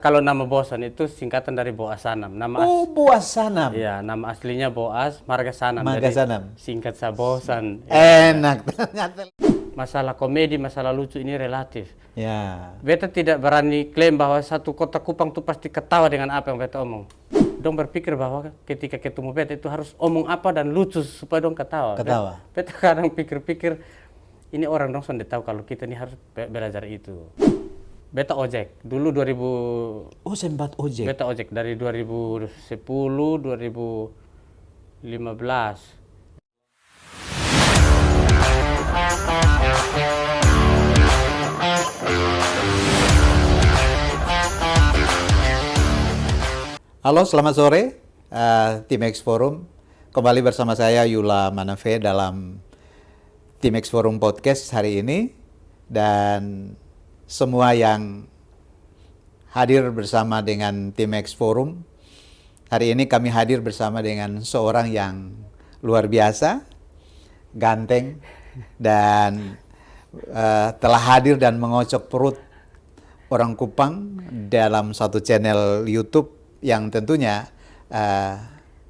Kalau nama Bosan itu singkatan dari Boas Sanam. Boas Sanam. Iya, nama aslinya Boas Marga Sanam. Marga Jadi Sanam. singkat saya Bosan. Enak ternyata. Masalah komedi, masalah lucu ini relatif. Ya. Beta tidak berani klaim bahwa satu kota Kupang itu pasti ketawa dengan apa yang beta omong. Dong berpikir bahwa ketika ketemu beta itu harus omong apa dan lucu supaya dong ketawa. Ketawa. Beta kadang pikir-pikir ini orang dong sudah tahu kalau kita ini harus belajar itu. Beta ojek dulu 2000. Oh, sempat ojek. Beta ojek dari 2010, 2015. Halo, selamat sore, Tim X Forum. Kembali bersama saya Yula Manafe dalam Tim X Forum Podcast hari ini. Dan semua yang hadir bersama dengan Tim X Forum. Hari ini kami hadir bersama dengan seorang yang luar biasa, ganteng, dan telah hadir dan mengocok perut orang Kupang dalam satu channel YouTube yang tentunya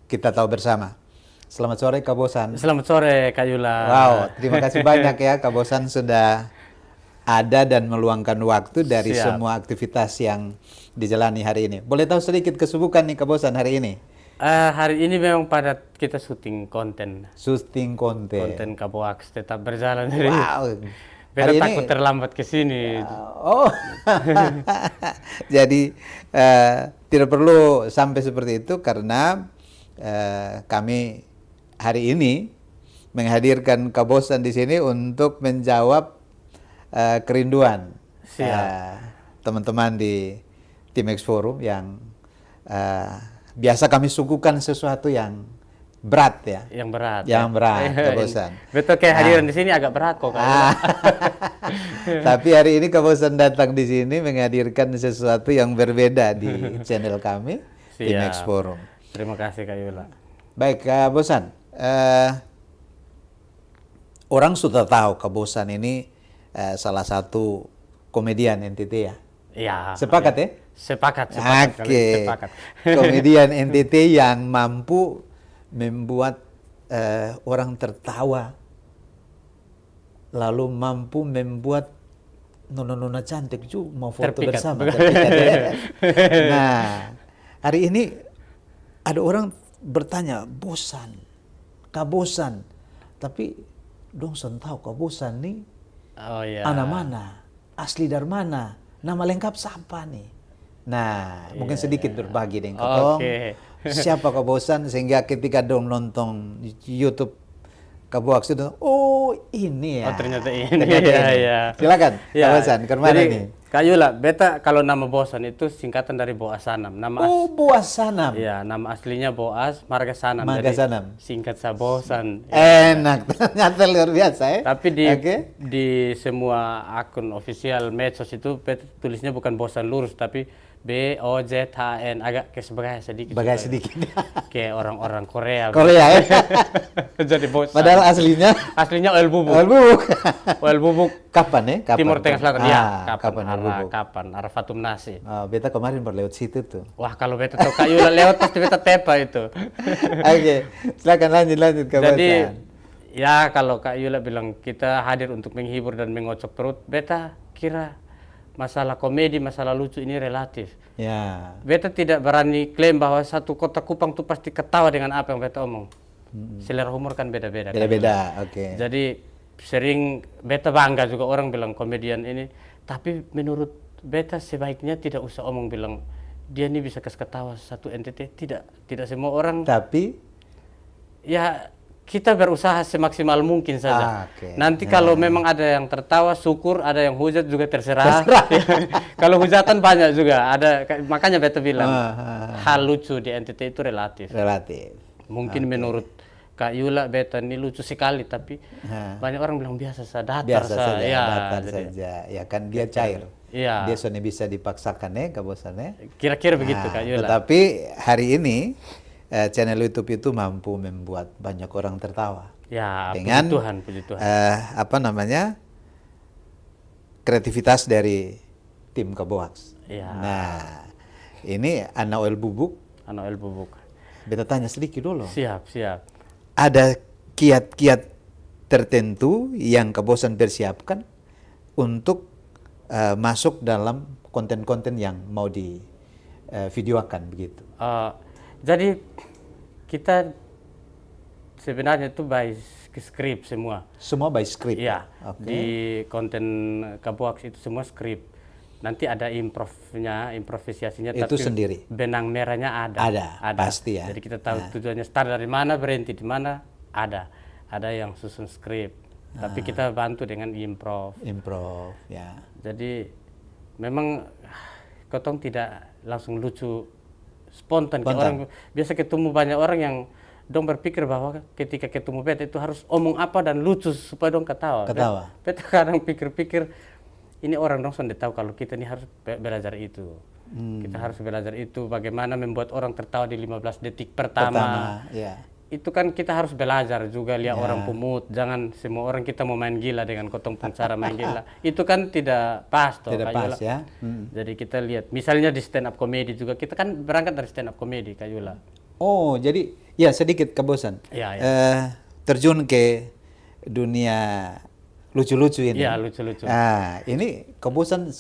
kita tahu bersama. Selamat sore Kak Bosan. Selamat sore Kak Yula. Wow, terima kasih banyak ya Kak Bosan sudah ada dan meluangkan waktu dari semua aktivitas yang dijalani hari ini. Boleh tahu sedikit kesibukan nih Kak Bosan hari ini? Hari ini memang pada kita syuting konten. Syuting konten. Konten Kaboaks tetap berjalan. Wow. Beta takut terlambat ke sini. Oh, jadi tidak perlu sampai seperti itu karena kami hari ini menghadirkan Kak Bosan di sini untuk menjawab kerinduan teman-teman di Tim X Forum yang biasa kami suguhkan sesuatu yang berat ya. Yang berat. Yang berat, Kak Bosan. Betul, kayak hadiran di sini agak berat kok. Tapi hari ini Kak Bosan datang di sini menghadirkan sesuatu yang berbeda di channel kami, Tim X Forum. Terima kasih Kak Yula. Baik Kak Bosan, orang sudah tahu Kak Bosan ini salah satu komedian NTT ya. Iya. Sepakat ya? Sepakat. Oke. Komedian NTT yang mampu membuat orang tertawa, lalu mampu membuat nona-nona cantik juga mau foto bersama. Ya. Nah, hari ini ada orang bertanya, Bosan, Kak Bosan, tapi dong tahu Kak Bosan nih anak mana, asli dari mana, nama lengkap siapa nih? Nah, mungkin sedikit berbagi dengan Kak siapa Kak Bosan sehingga ketika dong nonton YouTube Kak Boaks itu, oh ini ya. Oh ternyata ini. Ya. Silakan Kak Bosan, kemana nih? Kak Yula, beta kalau nama Bosan itu singkatan dari Boas Sanam. Boas Sanam. Iya, nama aslinya Boas Marga Sanam. Marga Sanam. Singkat saya Bosan. Enak, ternyata luar biasa ya. Tapi di semua akun official medsos itu beta tulisnya bukan Bosan lurus tapi BOZHN, agak kesebagai sedikit. Bagai sedikit. Kayak orang-orang Korea. Korea ya. Jadi Bosan. Padahal aslinya oil bubuk. Oil bubuk. Oil bubuk. Kapan ya? Kapan? Timur Tengah Selatan. Ya, kapan? Arah Fatum Nasi. Beta kemarin baru lewat situ tuh. Wah, kalau beta tahu Kak Yula lewat pasti beta tepa itu. Oke, silakan lanjut Kak Bosan. Jadi ya kalau Kak Yula bilang kita hadir untuk menghibur dan mengocok perut, beta kira masalah komedi, masalah lucu ini relatif. Ya. Beta tidak berani klaim bahwa satu kota Kupang itu pasti ketawa dengan apa yang beta omong. Selera humor kan beda-beda. Beda-beda, oke. Jadi sering beta bangga juga orang bilang komedian ini, tapi menurut beta sebaiknya tidak usah omong bilang dia ini bisa ketawa satu NTT. Tidak semua orang. Tapi ya kita berusaha semaksimal mungkin saja. Nanti kalau memang ada yang tertawa, syukur. Ada yang hujat juga terserah. Kalau hujatan banyak juga. Makanya beta bilang hal lucu di NTT itu relatif. Mungkin menurut Kak Yula beta ini lucu sekali, tapi banyak orang bilang biasa saja, datar saja. Ya kan dia cair. Iya. Dia soalnya bisa dipaksakan ya Kak Bosan ya. Kira-kira begitu Kak Yula. Tetapi hari ini channel YouTube itu mampu membuat banyak orang tertawa. Ya, dengan puji Tuhan. Kreativitas dari tim Kak Boaks. Ya. Nah, Ini Ana Oil Bubuk. Ana Oil Bubuk. Beta tanya sedikit dulu. Siap. Ada kiat-kiat tertentu yang Kabosan persiapkan untuk masuk dalam konten-konten yang mau di videokan begitu. Jadi kita sebenarnya itu by script semua. Semua by script. Iya. Okay. Di konten Kaboaks itu semua script. Nanti ada improvisasinya. Itu tapi sendiri. Benang merahnya ada. Ada. Pasti ya. Jadi kita tahu tujuannya start dari mana, berhenti di mana, ada. Ada yang susun skrip. Tapi kita bantu dengan improv, ya. Jadi memang Kotong tidak langsung lucu spontan. Orang biasa ketemu banyak orang yang dong berpikir bahwa ketika ketemu beta itu harus omong apa dan lucu supaya dong ketawa. Beta kadang pikir-pikir ini orang dong sudah tahu kalau kita ini harus belajar itu. Kita harus belajar itu bagaimana membuat orang tertawa di 15 detik pertama. Ya. Itu kan kita harus belajar juga lihat orang pemut. Jangan semua orang kita mau main gila dengan Kotong pun cara main gila. Itu kan tidak pas toh. Tidak pas ya. Jadi kita lihat misalnya di stand up comedy juga kita kan berangkat dari stand up comedy Kak Yula. Oh, jadi ya sedikit Kabosan. Ya. Terjun ke dunia lucu-lucu ini. Iya, lucu-lucu. Ini Kabosan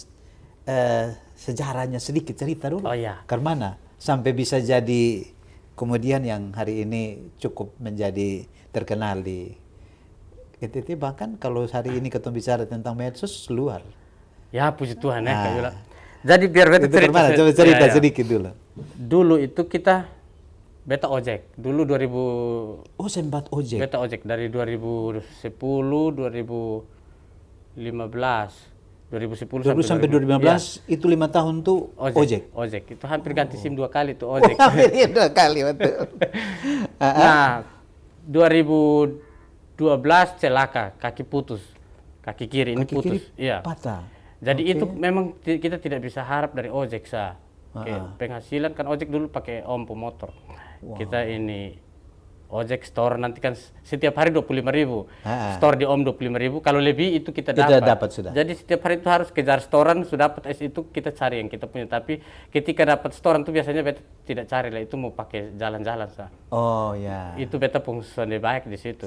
sejarahnya sedikit cerita dulu. Oh iya. Karena sampai bisa jadi kemudian yang hari ini cukup menjadi terkenal di KTT, bahkan kalau hari ini ketemu bicara tentang medsos luar. Ya puji Tuhan ya Kak Yula. Jadi biar beta cerita. Coba cerita sedikit dulu. Dulu itu kita beta ojek. Dulu 2000. Oh, sempat ojek. Beta ojek dari 2010, 2015. 2010 sampai 2015 ya. Itu 5 tahun tuh ojek. Itu hampir ganti SIM 2 kali tuh ojek. Hampir 2 kali betul. Nah, 2012 celaka, kaki putus. Kaki kiri ini putus. Iya. Patah. Jadi itu memang kita tidak bisa harap dari ojek sah. Penghasilan kan ojek dulu pakai om pemotor. Kita ini ojek store nanti kan setiap hari 25.000. Store di om 25.000. Kalau lebih itu kita dapat sudah. Jadi setiap hari itu harus kejar storan, sudah dapat itu kita cari yang kita punya. Tapi ketika dapat storan itu biasanya beta tidak cari lah, itu mau pakai jalan-jalan sah. Oh ya. Itu beta fungsi baik di situ.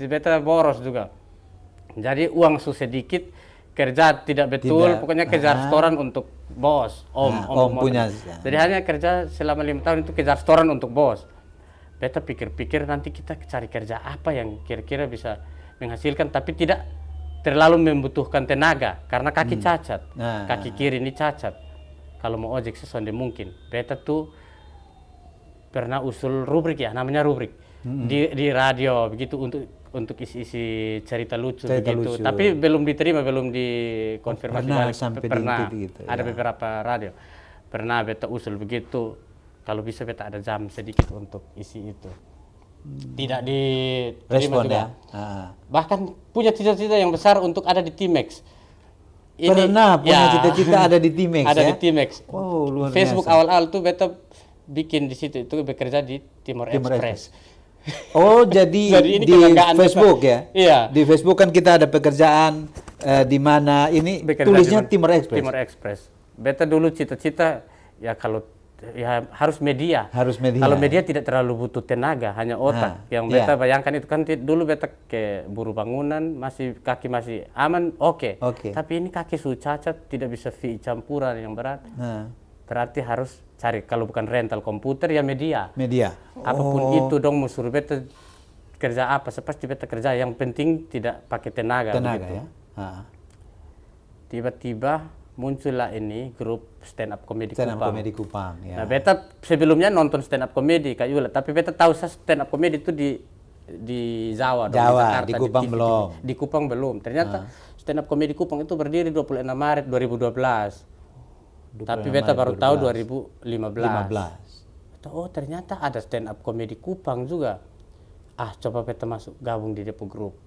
Beta boros juga. Jadi uang sedikit, kerja tidak betul, pokoknya kejar storan untuk bos, om punya. Jadi hanya kerja selama 5 tahun itu kejar storan untuk bos. Beta pikir-pikir nanti kita cari kerja apa yang kira-kira bisa menghasilkan tapi tidak terlalu membutuhkan tenaga karena kaki cacat, kaki kiri ini cacat. Kalau mau ojek sesonde mungkin. Beta tuh pernah usul rubrik ya, namanya rubrik di radio begitu untuk isi-isi cerita lucu begitu. Tapi belum diterima, belum dikonfirmasi balik. Pernah gitu, ada beberapa radio. Pernah beta usul begitu. Kalau bisa beta ada jam sedikit untuk isi itu. Tidak diterima juga. Bahkan punya cita-cita yang besar untuk ada di Timex. Pernah punya cita-cita ada di Timex ada ya? Di Timex. Oh, luar biasa. Facebook awal-awal tuh beta bikin di situ itu bekerja di Timor Express. Oh, jadi di Facebook ya? Iya. Di Facebook kan kita ada pekerjaan di mana ini tulisnya Timor Express. Timor Express. Beta dulu cita-cita ya kalau ya harus media. Kalau media tidak terlalu butuh tenaga, hanya otak. Yang beta bayangkan itu kan dulu beta ke buruh bangunan, kaki masih aman, oke. Tapi ini kaki sudah cacat, tidak bisa VI campuran yang berat. Berarti harus cari, kalau bukan rental komputer ya media. Apapun itu dong mau suruh beta kerja apa, pasti beta kerja. Yang penting tidak pakai tenaga gitu. Ya. Tiba-tiba muncullah ini grup stand up comedy Kupang. Ya. Nah, beta sebelumnya nonton stand up comedy Kak Yula, tapi beta tahu stand up comedy itu di Jawa, di Jakarta, di Kupang belum. Di Kupang belum. Ternyata stand up comedy Kupang itu berdiri 26 Maret 2012. Tapi beta baru tahu 2015. Oh, ternyata ada stand up comedy Kupang juga. Coba beta masuk gabung di depo grup.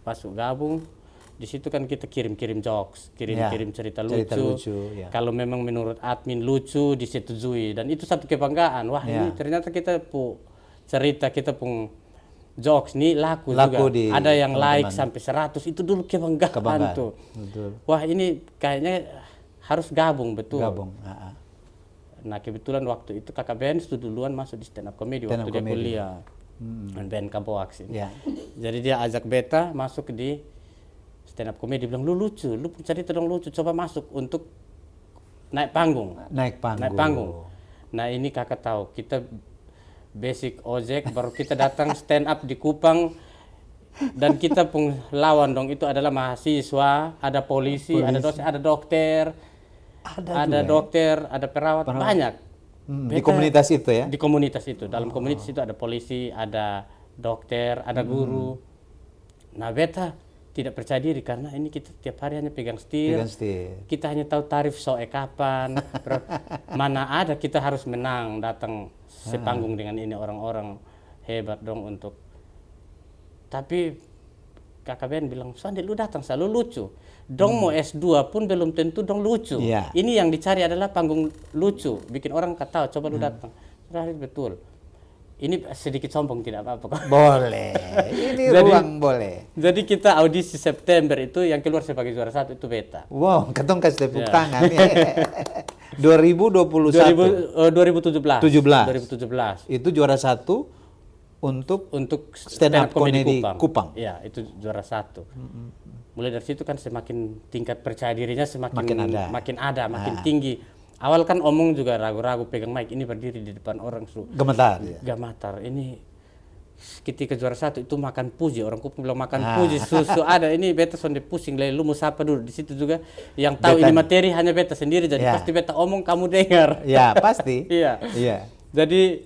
Masuk gabung. Di situ kan kita kirim-kirim jokes, kirim-kirim cerita lucu. Ya. Kalau memang menurut admin lucu disetujui, dan itu satu kebanggaan. Wah, ini ternyata kita cerita, kita pun jokes nih laku juga. Ada yang like sampai 100, itu dulu kebanggaan tuh. Betul. Wah, ini kayaknya harus gabung betul. Nah kebetulan waktu itu kakak Ben sudah duluan masuk di stand up comedy waktu dia kuliah. Ben Kaboaks ini. Ya. Jadi dia ajak beta masuk di stand up comedy, bilang lu lucu, lu cerita dong lucu, coba masuk untuk naik panggung. Naik panggung. Nah ini kakak tahu kita basic ojek, baru kita datang stand up di Kupang, dan kita pun lawan dong itu adalah mahasiswa, ada polisi. Ada dosen, ada dokter, ada perawat. Banyak. Di komunitas itu ya? Di komunitas itu, dalam komunitas itu ada polisi, ada dokter, ada guru. Nah beta tidak percaya diri karena ini kita tiap hari hanya pegang setir. Kita hanya tahu tarif soe kapan, mana ada kita harus menang, datang sepanggung dengan ini orang-orang hebat dong untuk. Tapi kakak Ben bilang, Sandi lu datang selalu lucu. Dong mau S2 pun belum tentu dong lucu. Ini yang dicari adalah panggung lucu, bikin orang ketawa, coba lu datang. Betul. Ini sedikit sombong tidak apa-apa. Boleh. Ini ruang boleh. Jadi kita audisi September itu yang keluar sebagai juara 1 itu beta. Wow, ketong kasih tepuk tangan. 2017. 2017. Itu juara 1 untuk stand up comedy Kupang. Ya, itu juara 1. Mulai dari situ kan semakin tingkat percaya dirinya makin ada, makin tinggi. Awal kan omong juga ragu-ragu pegang mic, ini berdiri di depan orang gemetar. Ini ketika juara 1 itu makan puji, orang Kupang bilang makan puji, susu ada. Ini beta sonde pusing, lu mau sapa dulu. Di situ juga yang tahu ini materi hanya beta sendiri, jadi pasti beta omong kamu dengar. Ya pasti. Iya. Jadi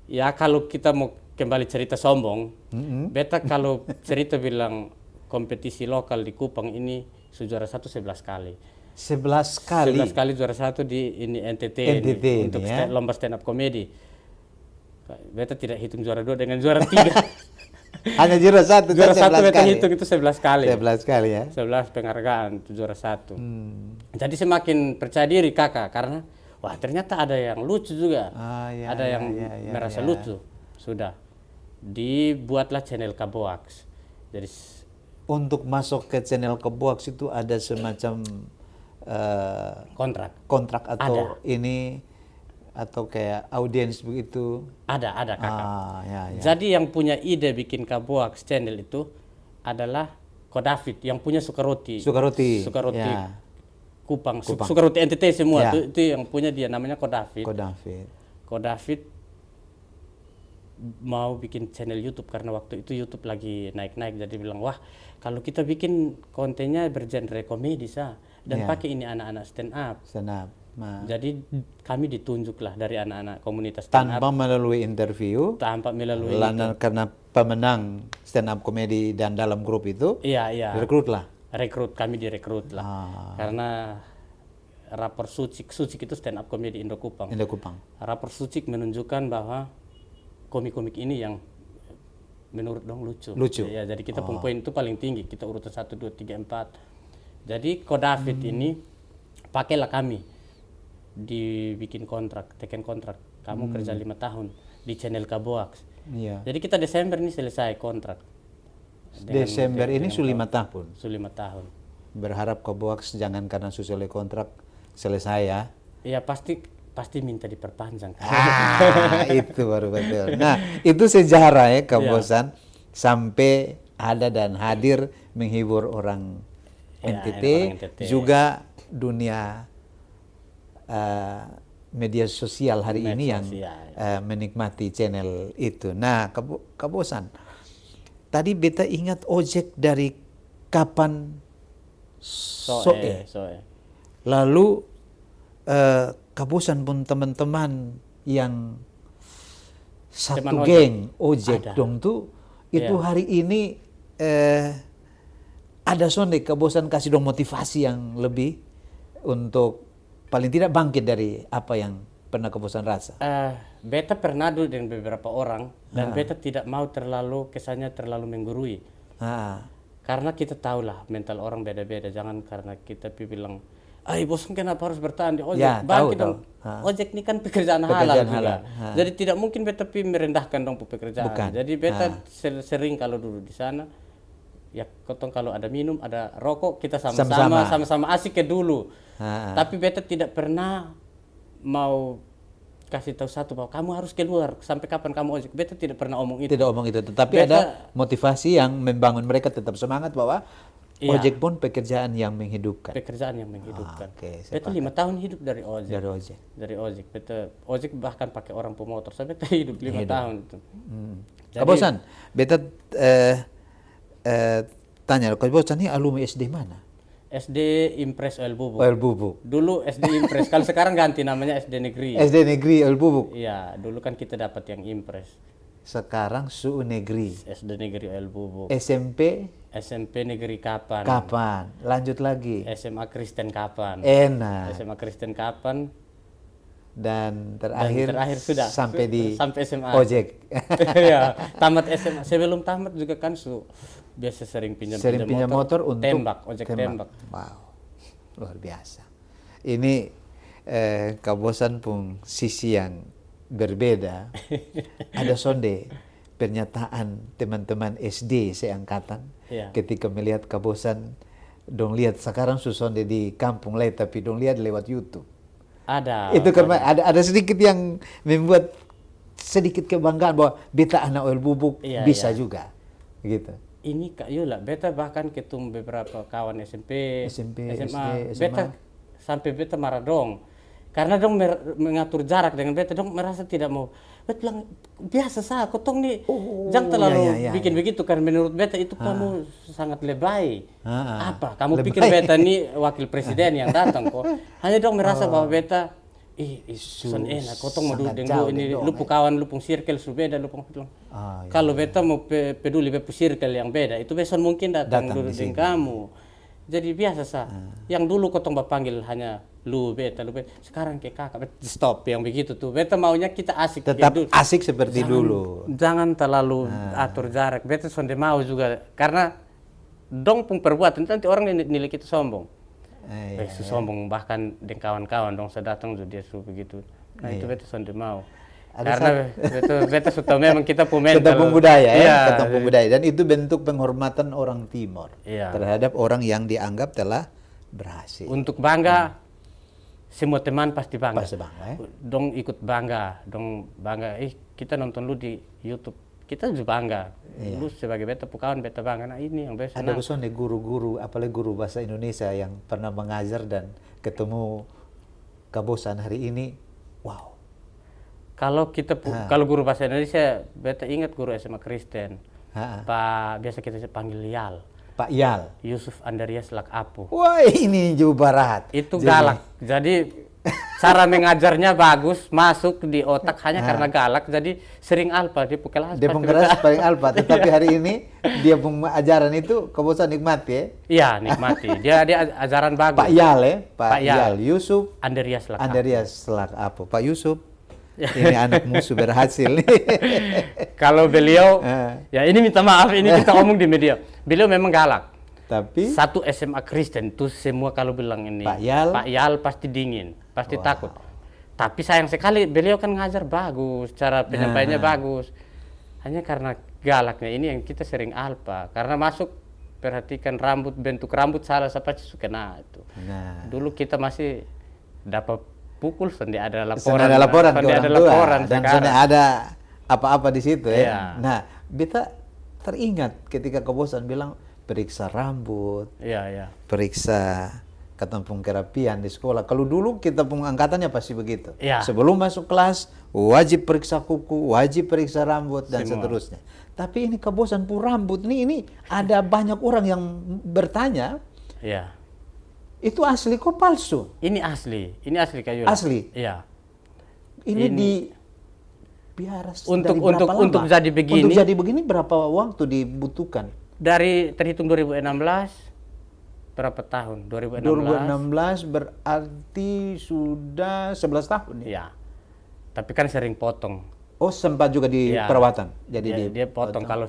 ya kalau kita mau kembali cerita sombong, beta kalau cerita bilang kompetisi lokal di Kupang ini juara 1 11 kali. 11 kali juara 1 di ini NTT ini, untuk lomba stand up comedy. Beta tidak hitung juara 2 dengan juara 3. Hanya juara 1. Juara 1 beta hitung itu 11 kali. 11 kali ya. 11 penghargaan itu juara 1. Jadi semakin percaya diri kakak karena wah ternyata ada yang lucu juga. Ada yang merasa lucu. Sudah dibuatlah channel Kaboaks. Jadi untuk masuk ke channel Kaboaks itu ada semacam kontrak atau ada. Ini atau kayak audiens begitu? Ada kakak. Jadi yang punya ide bikin Kaboaks channel itu adalah Ko David yang punya Sukaroti Kupang. Sukaroti NTT semua itu yang punya dia, namanya Ko David. Ko David mau bikin channel YouTube karena waktu itu YouTube lagi naik-naik, jadi bilang wah kalau kita bikin kontennya bergenre komedi dan pakai ini anak-anak stand up. Jadi kami ditunjuklah dari anak-anak komunitas stand up tanpa melalui interview, karena pemenang stand up komedi dan dalam grup itu kami direkrut lah karena rapor Sucik itu stand up komedi Indo Kupang. Rapor Sucik menunjukkan bahwa komik-komik ini yang menurut dong lucu. Ya, jadi kita poin itu paling tinggi, kita urutan 1, 2, 3, 4. Jadi Ko David ini pakailah kami dibikin teken kontrak. Kamu kerja 5 tahun di channel Kaboaks. Jadi kita Desember ini selesai kontrak. Desember ini sudah 5 tahun. Sudah 5 tahun. Berharap Kaboaks jangan karena selesai kontrak selesai ya. Iya pasti minta diperpanjang. Itu baru betul. Nah itu sejarah ya Kabosan sampai ada dan hadir menghibur orang NTT, juga dunia media sosial hari ini yang menikmati channel itu. Nah Kabosan, tadi beta ingat ojek dari kapan soe. Lalu Kabosan pun teman-teman yang satu geng ojek dong tuh itu hari ini ada sonde Kabosan kasih dong motivasi yang lebih untuk paling tidak bangkit dari apa yang pernah Kabosan rasa. Beta pernah dulu dengan beberapa orang dan beta tidak mau kesannya terlalu menggurui. Karena kita tahulah mental orang beda-beda, jangan karena kita bilang bosan kenapa harus bertahan di ojek? Bangkit dong. Ojek ini kan pekerjaan halal juga. Jadi tidak mungkin beta merendahkan dong pekerjaan. Jadi beta sering kalau dulu di sana ya kotong kalau ada minum, ada rokok, kita sama-sama asik ke dulu. Tapi beta tidak pernah mau kasih tahu satu bahwa kamu harus keluar, sampai kapan kamu ojek. Beta tidak pernah omong itu. Tidak omong itu, tetapi ada motivasi yang membangun mereka tetap semangat bahwa ojek pun pekerjaan yang menghidupkan. Pekerjaan yang menghidupkan. Beta 5 tahun hidup dari ojek. Dari ojek. Beta ojek bahkan pakai orang pemotor. Sampai beta hidup 5 tahun itu. Kabosan, beta tanya, Kabosan ini alumni SD mana? SD Impres OL Bubuk. OL Bubuk. Dulu SD Impres. Kalau sekarang ganti namanya SD Negeri. SD Negeri OL Bubuk. Iya, dulu kan kita dapat yang Impres. Sekarang SU Negeri. SD Negeri OL Bubuk. SMP Negeri kapan? Kapan? Lanjut lagi. SMA Kristen kapan? Enak. SMA Kristen kapan? Dan terakhir sudah sampai SMA. Ojek. Ya, tamat SMA. Sebelum tamat juga kan biasa sering pinjam motor untuk ojek tembak. Wow, luar biasa. Ini Kabosan pun sisi yang berbeda. Ada sonde pernyataan teman-teman SD seangkatan ketika melihat Kabosan, dong lihat sekarang sonde di kampung lain tapi dong lihat lewat YouTube. Ada. Itu karena ada sedikit yang membuat sedikit kebanggaan bahwa beta anak OL Bubuk bisa juga, gitu. Ini Kak Yula, beta bahkan ketemu beberapa kawan SMP, SMA. Beta sampai beta marah dong, karena dong mengatur jarak dengan beta, dong merasa tidak mau. Beta bilang biasa sah, kotong nih jangan terlalu bikin begitu, karena menurut beta itu kamu sangat lebay. Apa? Kamu pikir beta nih wakil presiden yang datang kok? Hanya dong merasa bahwa beta sun enak, kotong mau duduk dengan ini, lupu kawan, lupung circle beda, lupung bilang. Kalau beta mau peduli bepu circle yang beda, itu besok mungkin datang duduk dengan kamu. Jadi biasa sah. Yang dulu kotong panggil hanya lu beta, sekarang ke kakak, stop yang begitu tuh. Beta maunya kita asik. Tetap asik seperti dulu. Jangan terlalu atur jarak. Beta sonde mau juga, karena dong pun perbuatan nanti orang nilai kita sombong. Sombong bahkan dengan kawan-kawan dong saya datang dia suruh begitu. Nah itu beta sonde mau. Karena beta sudah memang kita pemain ketemu budaya ketemu budaya, dan itu bentuk penghormatan orang Timor terhadap orang yang dianggap telah berhasil. Untuk bangga, semua teman pasti bangga. Pasti bangga. Dong ikut bangga, kita nonton lu di YouTube, kita juga bangga. Lu sebagai beta kawan beta bangga. Nah ini yang biasa. Ada besok nih guru-guru, apalagi guru bahasa Indonesia yang pernah mengajar dan ketemu Kabosan hari ini, wow. Kalau kita kalau guru bahasa Indonesia, beta ingat guru SMA Kristen. Pak biasa kita panggil Yal. Pak Yal. Yusuf Andarias Lakapu. Wah, ini Jawa Barat. Itu galak. Jadi cara mengajarnya bagus, masuk di otak hanya karena galak. Jadi sering alfa, dia pukul alfa. Dia pengkeras paling alfa, tetapi hari ini dia ajaran itu Kabosan nikmati ya? Iya, nikmati. Dia ajaran bagus. Pak Yal ya? Pak Yal. Yusuf Andarias Lakapu. Andarias Lakapu. Pak Yusuf. Ini anak musuh berhasil nih. Kalau beliau, ya ini minta maaf, ini kita ngomong di media. Beliau memang galak. Tapi satu SMA Kristen tuh semua kalau bilang ini Pak Yal pasti dingin, pasti takut. Tapi sayang sekali beliau kan ngajar bagus, cara penyampaiannya bagus. Hanya karena galaknya ini yang kita sering alpa. Karena masuk perhatikan bentuk rambut salah siapa suka itu. Dulu kita masih dapat pukul, sendiri ada laporan ke orang tua, dan sudah ada apa-apa di situ ya. Nah, beta teringat ketika Kabosan bilang periksa rambut, periksa ketempung kerapian di sekolah. Kalau dulu kita angkatannya pasti begitu. Sebelum masuk kelas wajib periksa kuku, wajib periksa rambut dan seterusnya. Tapi ini Kabosan pun rambut ini ada banyak orang yang bertanya. Itu asli kok palsu? Ini asli kayu. Asli. Iya. Ini di biara untuk jadi begini. Untuk jadi begini berapa waktu dibutuhkan? Dari terhitung 2016 berapa tahun? 2016 berarti sudah 11 tahun ya? Iya. Tapi kan sering potong. Oh, sempat juga di perawatan. Jadi dia potong kalau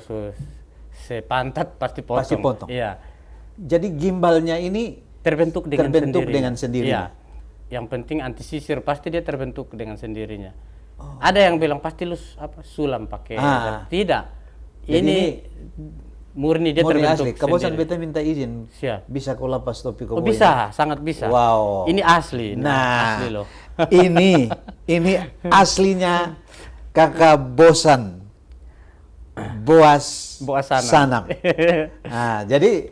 sepantat pasti potong. Pasti potong. Iya. Jadi gimbalnya ini terbentuk dengan sendirinya. Yang penting anti sisir pasti dia terbentuk dengan sendirinya. Ada yang bilang pasti lu sulam pakai. Tidak. Ini murni dia terbentuk asli. Kabosan beta minta izin. Bisa kau lepas topi kau? Bisa, sangat bisa. Wow. Ini asli. Nah, asli loh. Ini aslinya Kakak Bosan. Boas Sanam. Nah, jadi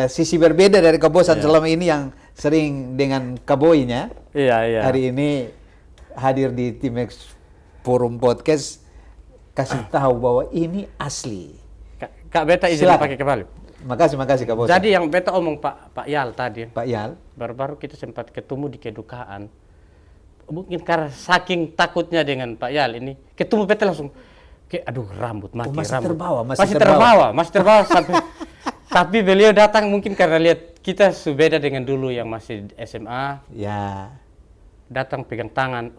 sisi berbeda dari Kak Bosan selama ini yang sering dengan Kaboinya. Iya. Hari ini hadir di Timex Forum Podcast kasih tahu bahwa ini asli. Kak Beta izin pakai kembali. Makasih Kak Bosan. Jadi yang Beta omong Pak Yal tadi. Pak Yal. Baru-baru kita sempat ketemu di kedukaan. Mungkin karena saking takutnya dengan Pak Yal ini, ketemu Beta langsung aduh rambut mati, masih rambut. terbawa. Masih terbawa sampai tapi beliau datang mungkin karena lihat kita beda dengan dulu yang masih SMA. Ya. Datang pegang tangan.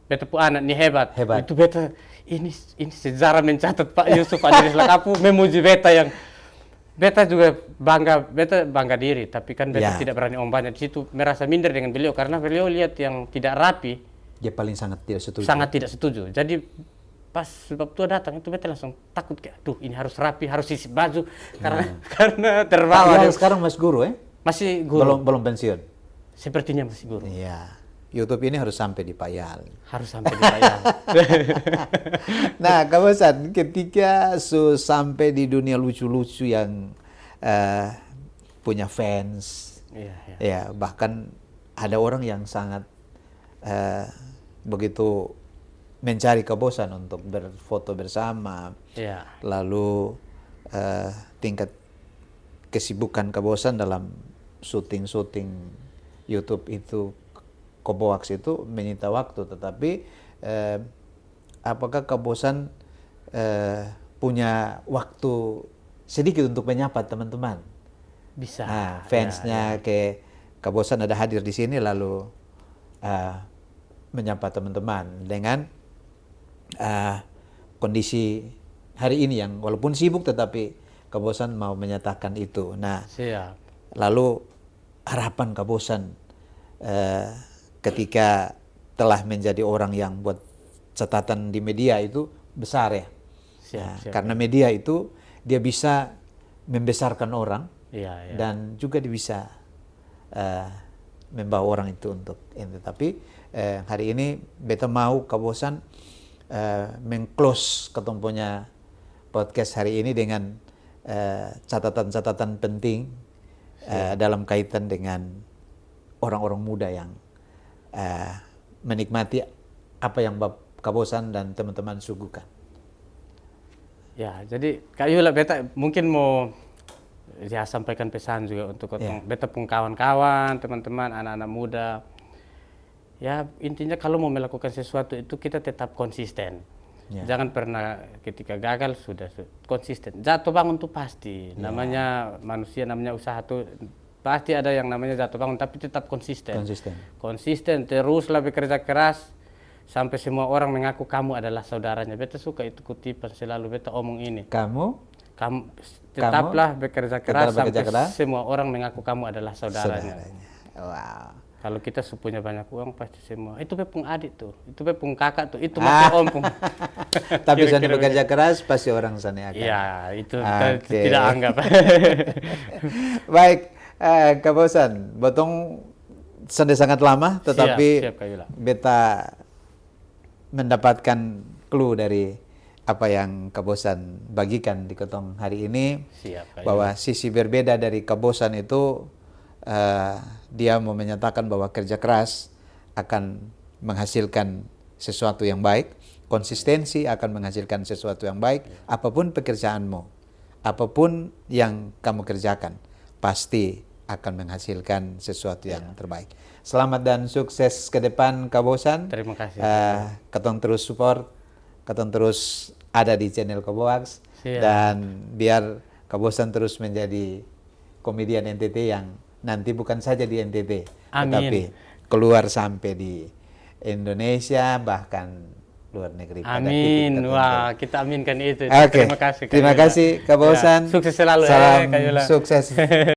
Beta pu anak nih hebat. Itu Beta ini sejarah mencatat Pak Yusuf Adris Lakapu memuji Beta yang Beta juga bangga diri, tapi kan Beta tidak berani omong banyak di situ, merasa minder dengan beliau karena beliau lihat yang tidak rapi. Dia paling sangat tidak setuju. Sangat tidak setuju. Jadi pas sebab tua datang itu Beta langsung takut aduh ini harus rapi, harus sisip baju karena terbawa. Sekarang masih guru Masih guru. Belum pensiun. Sepertinya masih guru. Iya. YouTube ini harus sampai di Pak Yal. Harus sampai di Pak Yal. Nah, Kak Bosan, ketika sampai di dunia lucu-lucu yang punya fans, ya bahkan ada orang yang sangat begitu mencari Kak Bosan untuk berfoto bersama. Lalu tingkat kesibukan Kak Bosan dalam syuting YouTube itu Koboaks itu menyita waktu, tetapi apakah Kak Bosan punya waktu sedikit untuk menyapa teman-teman? Bisa. Nah, fansnya ke Kak Bosan ada hadir di sini lalu menyapa teman-teman dengan kondisi hari ini yang walaupun sibuk tetapi Kak Bosan mau menyatakan itu. Nah, lalu harapan Kak Bosan ketika telah menjadi orang yang buat catatan di media itu besar ya. Karena media itu dia bisa membesarkan orang dan juga dia bisa membawa orang itu untuk ini. Tapi hari ini Beta mau Kak Bosan meng-close ketumpunya podcast hari ini dengan catatan-catatan penting dalam kaitan dengan orang-orang muda yang menikmati apa yang Kak Bosan dan teman-teman suguhkan. Ya, jadi Kak Yula Beta mungkin mau sampaikan pesan juga untuk Beta pun kawan-kawan, teman-teman, anak-anak muda. Ya, intinya kalau mau melakukan sesuatu itu kita tetap konsisten. Jangan pernah ketika gagal sudah konsisten. Jatuh bangun tuh pasti. Namanya manusia, namanya usaha tuh pasti ada yang namanya jatuh bangun, tapi tetap konsisten. Konsisten, teruslah bekerja keras sampai semua orang mengaku kamu adalah saudaranya. Beta suka itu kutipan selalu Beta omong ini. Kamu tetaplah bekerja keras sampai semua orang mengaku kamu adalah saudaranya. Wow. Kalau kita punya banyak uang pasti semua. Itu pun adik tuh, itu pun kakak tuh, itu masih om pun. Tapi sana bekerja keras pasti orang sana akan. Iya, itu tidak anggap. Baik. Kak Bosan, Botong sangat lama, tetapi siap, Beta mendapatkan clue dari apa yang Kak Bosan bagikan di Ketong hari ini. Bahwa sisi berbeda dari Kak Bosan itu dia mau menyatakan bahwa kerja keras akan menghasilkan sesuatu yang baik, konsistensi akan menghasilkan sesuatu yang baik, apapun pekerjaanmu, apapun yang kamu kerjakan, pasti akan menghasilkan sesuatu yang terbaik. Selamat dan sukses ke depan Kak Bosan. Terima kasih. Ketong terus support, ketong terus ada di channel Koboaks, dan biar Kak Bosan terus menjadi komedian NTT yang nanti bukan saja di NTT, tetapi keluar sampai di Indonesia bahkan luar negeri. Amin. Wah, kita aminkan itu. Terima kasih Kak Bosan. Sukses selalu Salam Kak Yula. sukses.